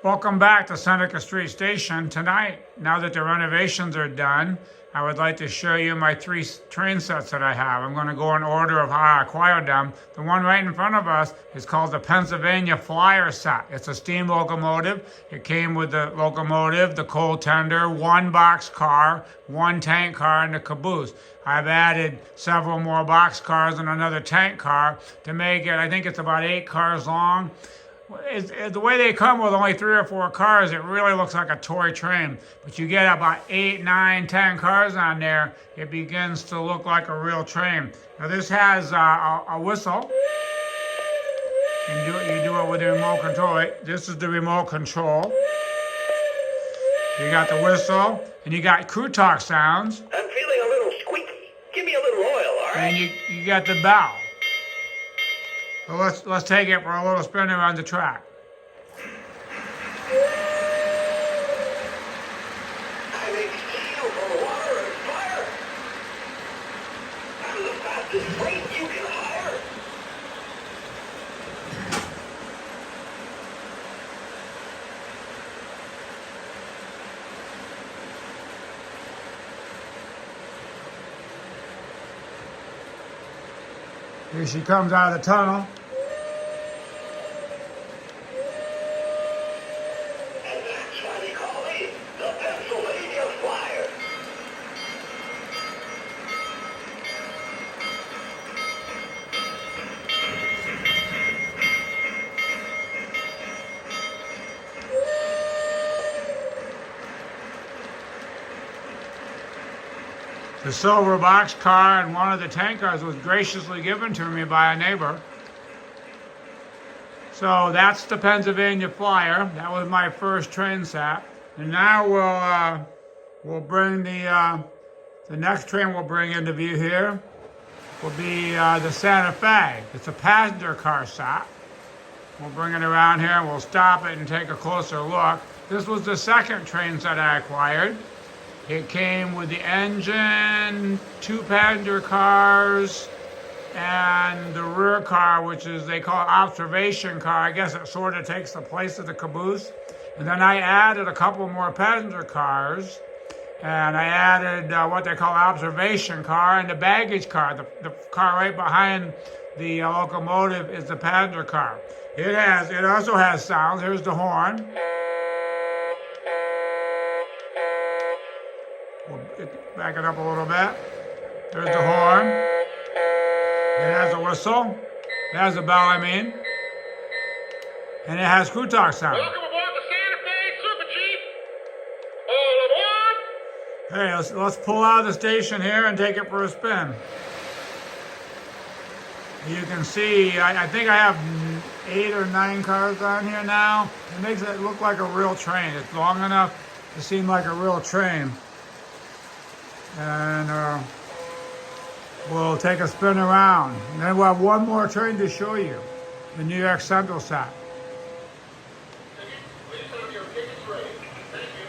Welcome back to Seneca Street Station. Tonight, now that the renovations are done, I would like to show you my three train sets that I have. I'm going to go in order of how I acquired them. The one right in front of us is called the Pennsylvania Flyer set. It's a steam locomotive. It came with the locomotive, the coal tender, one box car, one tank car, and the caboose. I've added several more box cars and another tank car to make it, I think it's about 8 cars long. The way they come with only 3 or 4 cars, it really looks like a toy train. But you get about 8, 9, 10 cars on there, it begins to look like a real train. Now this has a whistle. You do it with the remote control. This is the remote control. You got the whistle, and you got crew talk sounds. I'm feeling a little squeaky. Give me a little oil, all right? And you got the bell. So let's take it for a little spin around the track. I make steel for water and fire. I'm the fastest freight you can hire. Here she comes out of the tunnel. And that's why they call me the Pennsylvania Flyer. The silver box car and one of the tank cars was graciously given to me by a neighbor. So that's the Pennsylvania Flyer. That was my first train set. And now we'll bring the next train we'll bring into view here will be the Santa Fe. It's a passenger car set. We'll bring it around here and we'll stop it and take a closer look. This was the second train set I acquired. It came with the engine, 2 passenger cars, and the rear car, which is they call it observation car. I guess it sort of takes the place of the caboose. And then I added a couple more passenger cars, and I added what they call observation car and the baggage car. The car right behind the locomotive is the passenger car. It also has sounds. Here's the horn. We'll back it up a little bit. There's the horn. It has a whistle. It has a bell, I mean. And it has crew talk sound. Welcome aboard the Santa Fe, Super Chief. All aboard. Hey, let's pull out of the station here and take it for a spin. You can see, I think I have 8 or 9 cars on here now. It makes it look like a real train. It's long enough to seem like a real train. And we'll take a spin around. And then we'll have one more train to show you, the New York Central set. Please have your tickets ready. Thank you.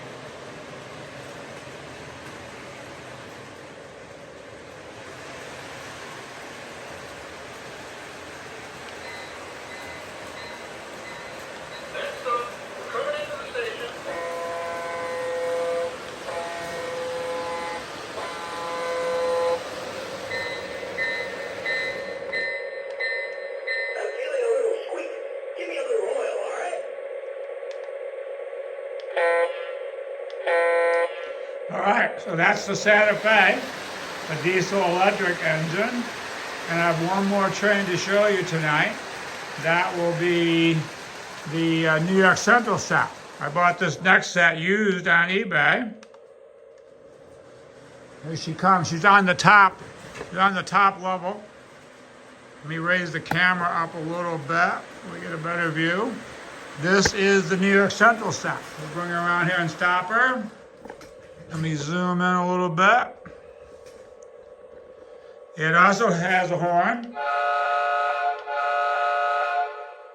Next stop, we're coming into the station. I'm feeling a little squeaky. Give me a little oil, all right? All right, so that's the Santa Fe, a diesel-electric engine. And I have one more train to show you tonight. That will be the New York Central set. I bought this next set used on eBay. Here she comes. She's on the top. She's on the top level. Let me raise the camera up a little bit so we get a better view. This is the New York Central set. We'll bring her around here and stop her. Let me zoom in a little bit. It also has a horn.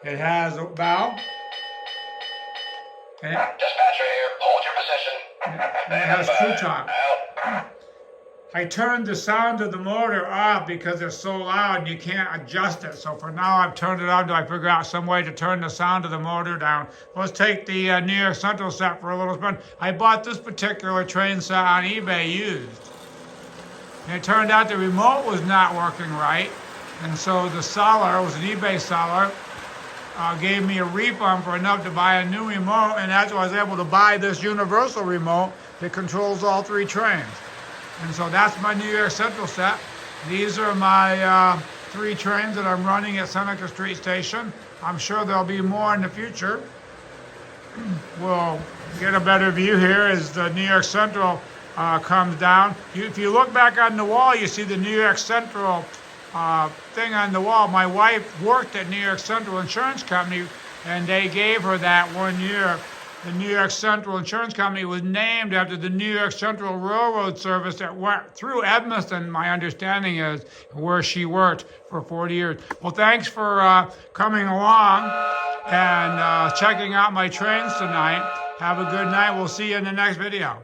It has a bell. And Dispatcher here. Hold your position. it has crew talk. I turned the sound of the motor off because it's so loud and you can't adjust it. So for now, I've turned it on until I figure out some way to turn the sound of the motor down. Let's take the New York Central set for a little spin. I bought this particular train set on eBay used. And it turned out the remote was not working right. And so the seller, it was an eBay seller, gave me a refund for enough to buy a new remote. And that's why I was able to buy this universal remote that controls all 3 trains. And so that's my New York Central set. These are my 3 trains that I'm running at Seneca Street Station. I'm sure there'll be more in the future. We'll get a better view here as the New York Central comes down. If you look back on the wall, you see the New York Central thing on the wall. My wife worked at New York Central Insurance Company, and they gave her that one year. The New York Central Insurance Company was named after the New York Central Railroad service that went through Edmonston, my understanding is, where she worked for 40 years. Well, thanks for coming along and checking out my trains tonight. Have a good night. We'll see you in the next video.